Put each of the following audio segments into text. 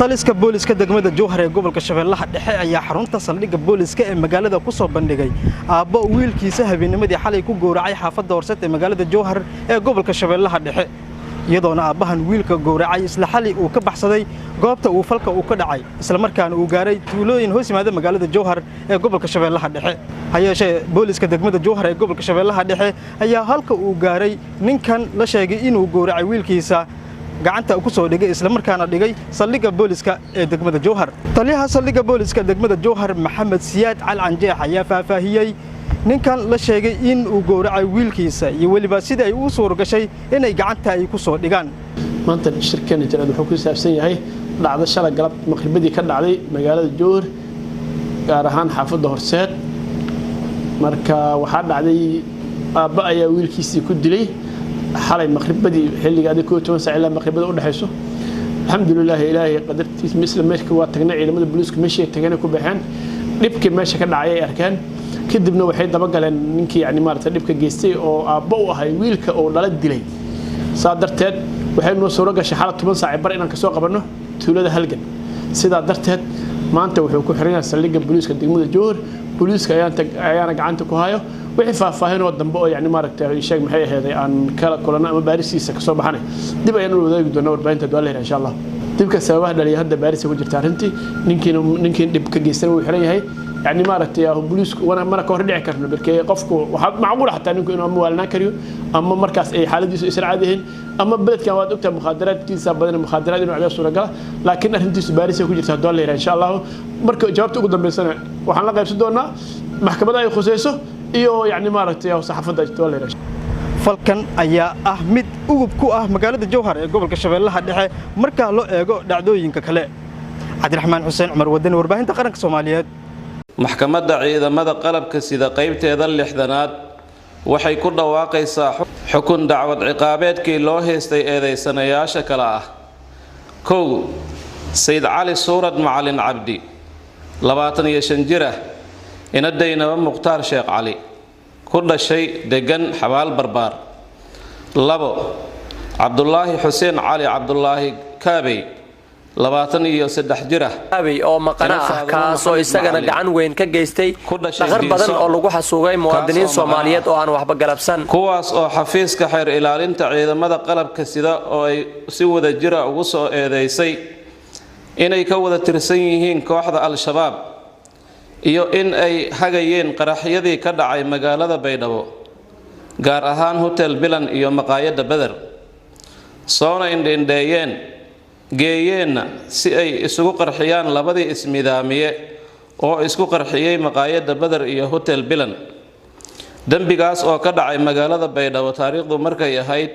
taliska booliska degmada Jowhar ee gobolka Shabeellaha Dhexe ayaa xarunta saldhigga booliska ee magaalada ku soo bandhigay aabbo wiilkiisa habeennimadii xalay ku gowracay xaafadda Horseed ee magaalada Jowhar ee gobolka Shabeellaha Dhexe iyadoona aabbahan wiilka gowracay isla xalay uu ka baxsaday goobta uu falka uu ka dhacay isla markaana uu gaaray tuulooyin hoos yimaada magaalada Jowhar ee gobolka Shabeellaha Dhexe hayeeshee booliska degmada Jowhar ee gobolka Shabeellaha Dhexe ayaa halka uu gaaray ninkan la sheegay inuu gowracay wiilkiisa gacanta ku soo dhigay isla markaana dhigay saldhigga booliska ee degmada Jowhar taliyaha saldhigga booliska degmada Jowhar Maxamed Siyaad Calcanjeex ayaa faahfaahiyay ninkan la sheegay in uu gowracay wiilkiisa iyo waliba sida ay u suur gashay inay gacanta ay ku soo dhigaan maanta shirkana jirada wuxuu ku saabsan yahay dhacdo shalay galab maqribadii ka dhacday magaalada Jowhar gaar ahaan xaafadda Horseed marka waxa dhacday aabba ayaa wiilkiisa ku dilay حالي مغربدي حلي قاعد يكون توسع إلى مغربدي ولا حيسو الحمد لله إلهي قدرت مثل ماشي كواتقنا إلى مدة بلوسك ماشي تجينا كوبحان نبكي ماشي كان عيا أركان كدبنا وحيد دبقة لأن نكي يعني مرة نبكي جيستي أو أبوه هاي ويلك أو لا دلي صادرتها وحين وصورة شحالة تمنص عبارة إن كسوق قبلنا تولد هلجن سيدا درتها ما أنت وحكوا حرينا سلقة بلوسك دقمة جور بلوسك أيانا قعنتك وهايو wixii faahfaahin oo dambe oo yani maaragtay sheeg maxay ahayd aan kala kulana ama baarisiisa ka soo baxnay dib ayaan u wadaagi doonaa warbaahinta doolaha insha Allah dibka sababaha dhaliyay hadda baarisi ku jirta arintii ninkiin dib ka geystan uu xiran yahay yani maaragtay booliisku wana marka hor dhici karno barkay qofku waxa macquul xataa ninku inuu amwaalna kariyo ama markaas ay xaaladiisu israacadeen ama beledkan waad ogtaa mukhadaraadkiisa badan mukhadaraad inuu cadays suuragal laakiin arintiisu baarisi ku jirta doolaha insha Allah marka jawaabta ugu dambeysana waxaan la qaybsan doonaa maxkamadda ay khusayso iyo yani maaragtay saxaafadda doolaha falkan ayaa ah mid ugub ku ah magaalada Jowhar ee gobolka Shabeellaha Dhexe marka loo eego dhacdooyinka kale Cabdiraxmaan Xuseen Cumar Wadani warbaahinta qaranka Soomaaliyeed maxkamadda ciidamada qalabka sida qaybteeda 6aad waxay ku dhawaaqaysaa xukun dacwad ciqaabeedkii loo heystay eedeysanayaasha kala ah 1 Sayd Cali Suurad Macalin Cabdi 25 jir inadeynaba Muqtaar Sheekh Cali ku dhashay degan xabaal barbaar 2 Cabdullaahi Xuseen Cali Cabdullaahi Kaabay 23 jir Kaabay oo maqana ah kaasoo isagana gacan weyn ka geystay dhaqar badan oo lagu xasuugay muwaadiniin Soomaaliyeed oo aan waxba galabsan kuwaas oo xafiiska xeer ilaalinta ciidamada qalabka sida oo ay si wada jir ah ugu soo eedeysay inay ka wada tirsan yihiin kooxda Al-Shabaab iyo in ay hagayeen qaraxyadii ka dhacay magaalada Baydhabo gaar ahaan hotel Bilan iyo maqaayada Badar soona indheeyeen geeyeen si ay isugu qarxiyaan labadii ismidaamiye oo isku qarxiyay maqaayada Badar iyo hotel Bilan dambigaas oo ka dhacay magaalada Baydhabo taariikhdu markay ahayd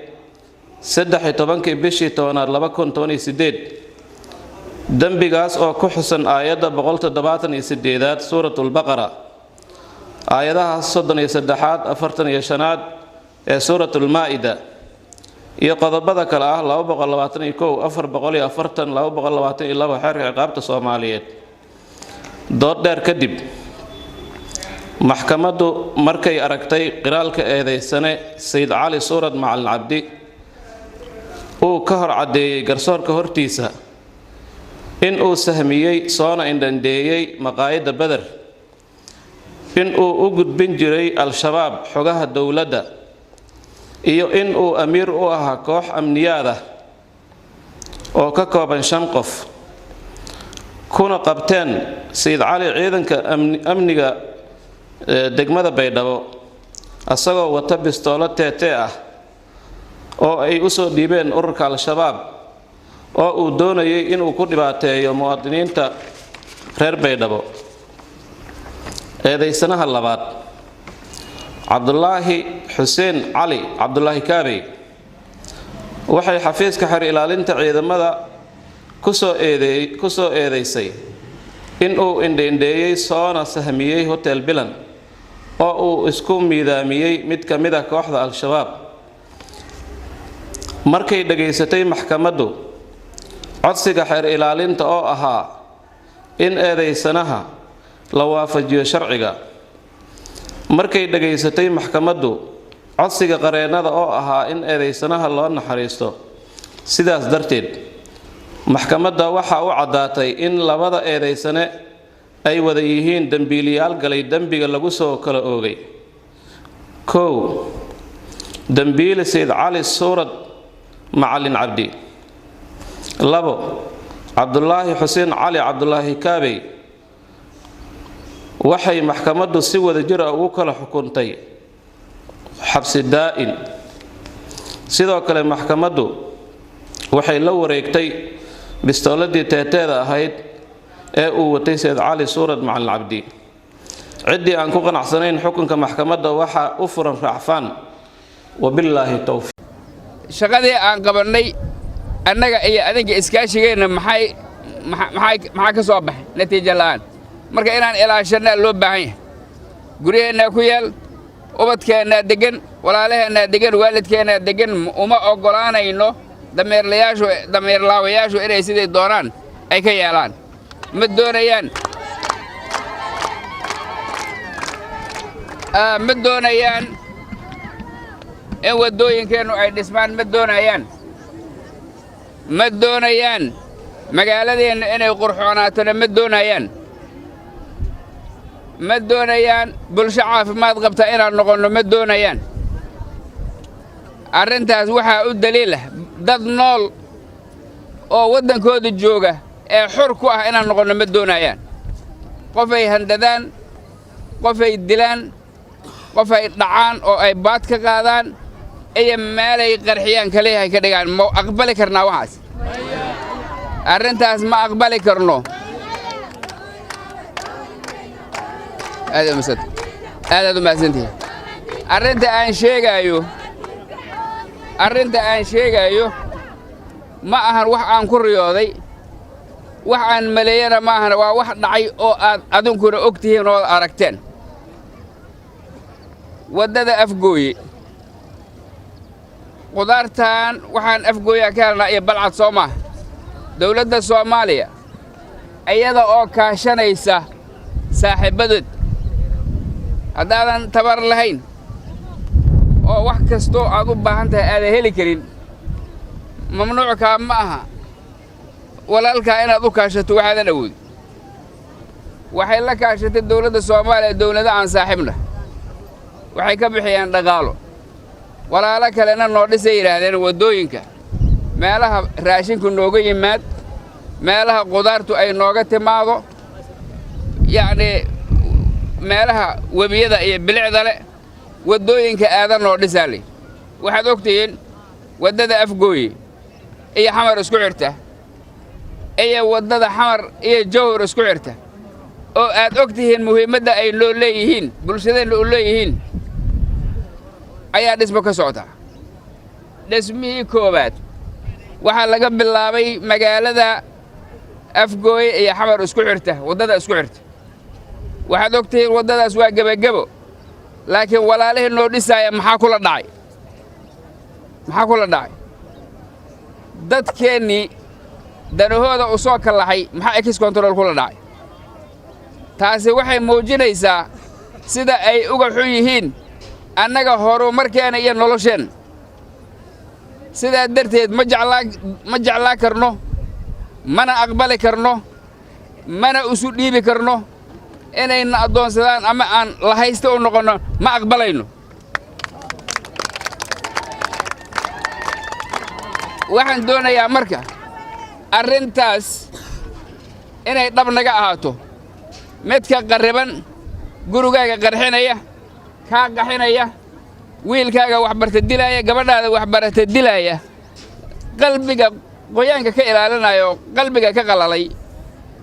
13 bishii 2018 dambigaas oo ku xusan aayada 178 suuratul Baqara aayadaha 33 45 ee suuratul Maa'ida iyo qodobada kale ah 221 440 222 xeerka ciqaabta Soomaaliyeed dood dheer kadib maxkamaddu markay aragtay qiraalka eedeysane Sayd Cali Suurad Macalin Cabdi uu ka hor cadeeyay garsoorka hortiisa in uu sahmiyay soona indhandeeyay maqaayada Badar in uu u gudbin jiray Al-Shabaab xogaha dawladda iyo in uu amiir u ahaa koox amniyaad ah oo ka kooban 5 qof kuna qabteen Sayd Cali ciidanka amniga degmada Baydhabo asagoo wata bistoolo TT ah oo ay u soo dhiibeen ururka Al-Shabaab oo uu doonayay inuu ku dhibaateeyo muwaadiniinta reer Baydhabo eedeysanaha labaad Cabdullaahi Xuseen Cali Cabdullaahi Kaabay waxay xafiiska xeer ilaalinta ciidamada ku soo eedeysay in uu indheeyay soona sahmiyay hotel Bilan oo uu isku miidaamiyay mid ka mid ah kooxda Al-Shabaab markay dhageysatay maxkamaddu codsiga xeer ilaalinta oo ahaa in eedeysanaha la waafajiyo sharciga markay dhageysatay maxkamaddu codsiga qareennada oo ahaa in eedeysanaha loo naxariisto sidaas darteed maxkamadda waxa uu caddaatay in labada eedaysane ay wada yihiin dambiiliyaal galay dembiga lagu soo kala oogay. 1 dambiile Sayid Cali Suurad Macalin Cabdi. 2 Cabdullaahi Xuseen Cali Cabdullaahi Kaabey. waxay maxkamaddu si wada jir ah ugu kala xukuntay xabsi daa'in. sidoo kale maxkamaddu waxay la wareegtay bistooladii teeteeda ahayd ee uu watay Sayid Cali Suurad Macalin Cabdi. ciddii aan ku qanacsanayn xukunka maxkamadda waxa u furan raacfaan. wabillaahi tawfiiq. shaqadii aan qabanay annaga iyo adinka iskaashigeena maxay ka soo baxay natiijo la'aan. marka inaan ilaashanaa loo baahan yahay. guryaheennaa ku yaal, ubadkeennaa degan, walaalaheennaa degan, waalidkeennaa degan. uma oggolaanayno dameerlaawayaashu inay siday doonaan ay ka yeelaan. ma doonayaan in waddooyinkeennu ay dhismaan. ma doonayaan magaaladeennu inay qurxoonaatona ma doonayaan. ma doonayaan bulsho caafimaad qabta inaan noqonno. ma doonayaan. arrintaas waxaa u daliilah dad nool oo waddankooda jooga ee xor ku ah inaan noqonno ma doonayaan. qofay handadaan, qofay dilaan, qofay dhacaan oo ay baad ka qaadaan iyo meelay qarxiyaan kaliyahay ka dhigaan. ma aqbali karnaa waxaas? arrintaas ma aqbali karno. aadaad u mahadsantihiin. arrinta aan sheegaayo ma ahan wax aan ku riyooday, wax aan maleeyana ma ahan. waa wax dhacay oo aad adinkuna og tihiin oo aragteen. waddada Afgooye, qudaartan waxaan Afgooya ka helnaa iyo Balcad soo maaha. dawladda Soomaaliya iyada oo kaashanaysa saaxiibadood, haddaadan tabar lahayn oo wax kastoo aad u baahan tahay aadan heli karin, mamnuuckaa ma aha walaalkaa inaad u kaashato waxaadan awoodin. waxay la kaashatay dawladda Soomaaliya dawlado aan saaxiibna. waxay ka bixiyaan dhaqaalo. walaalo kalena noo dhisay yidhaahdeen waddooyinka, meelaha raashinku nooga yimaad, meelaha qudaartu ay nooga timaado, yacnii meelaha webiyada iyo bilicda leh, waddooyinka aadan noo dhisaale. waxaad og tihiin waddada Afgooye iyo Xamar isku xirta, iyo waddada Xamar iyo Jowhar isku xirta, oo aad og tihiin muhiimadda ay noo leeyihiin, bulshadeenna u leeyihiin, ayaa dhismo ka socota. dhismihii koowaad waxaa laga bilaabay magaalada Afgooye iyo Xamar isku xirta, waddada isku xirta. waxaad og tihiin waddadaas waa gebagebo, laakiin walaalihii noo dhisaaya maxaa kula dhacay? dadkeennii danahooda u soo kallaxay maxaa ex control kula dhacay? taasi waxay muujinaysaa sida ay uga xun yihiin annaga horumarkeena iyo nolosheenna. sidaa darteed ma jeclaa karno, mana aqbali karno, mana isu dhiibi karno inayna addoonsadaan ama aan la haysta u noqonno. ma aqbalayno. waxaan doonayaa marka arrintaas inay dhab naga ahaato. midka qarriban, gurigaaga qarxinaya, kaa qaxinaya, wiilkaaga waxbarta dilaaya, gabadhaada waxbarata dilaaya, qalbiga qoyaanka ka ilaalinayo, qalbiga ka qalalay,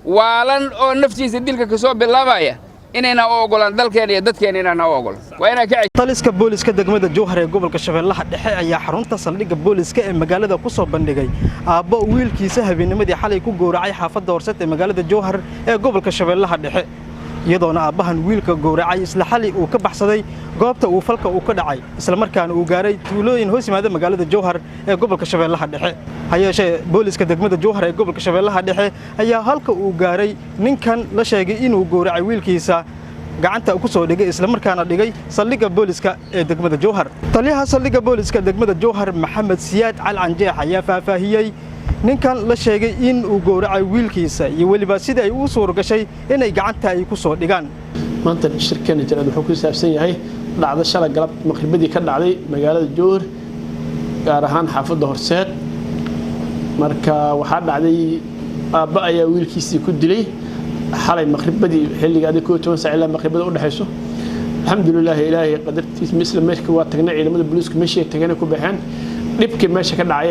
waalan oo naftiisa dilka ka soo bilaabaya, inayna u ogolaan dalkeena iyo dadkeena inayna u ogolaan. waa inaan ka taliska booliska degmada Jowhar ee gobolka Shabeellaha Dhexe ayaa xarunta saldhigga booliska ee magaalada ku soo bandhigay aabbo wiilkiisa habeennimadii xalay ku gowracay xaafadda Horseed ee magaalada Jowhar ee gobolka Shabeellaha Dhexe. iyadoona aabbahan wiilka gowracay isla xalay uu ka baxsaday goobta uu falka uu ka dhacay, isla markaana uu gaaray tuulooyin hoos yimaada magaalada Jowhar ee gobolka Shabeellaha Dhexe. hayeeshee booliska degmada Jowhar ee gobolka Shabeellaha Dhexe ayaa halka uu gaaray ninkan la sheegay inuu gowracay wiilkiisa gacanta ku soo dhigay, isla markaana dhigay saldhigga booliska ee degmada Jowhar. taliyaha saldhigga booliska degmada Jowhar Maxamed Siyaad Calcanjeex ayaa faahfaahiyay ninkan la sheegay in uu gowracay wiilkiisa iyo weliba sidii ay u suura gashay inay gacanta ay ku soo dhigaan maanta shirkeena jiraad wuxuu ku saabsan yahay dhacdo shalay galab maqribadii ka dhacday magaalada Jowhar gaar ahaan xaafadda Horseed marka waxaa dhacday aabba ayaa wiilkiisii ku dilay xalay maqribadii xilliga 12 saac ilaa maqribada u dhaxayso alxamdulillah ilaahay qadartiisa misla meeshii waa tagnay ciidamada booliiska meeshii tagana ku baxeen dhibkii meesha ka dhacay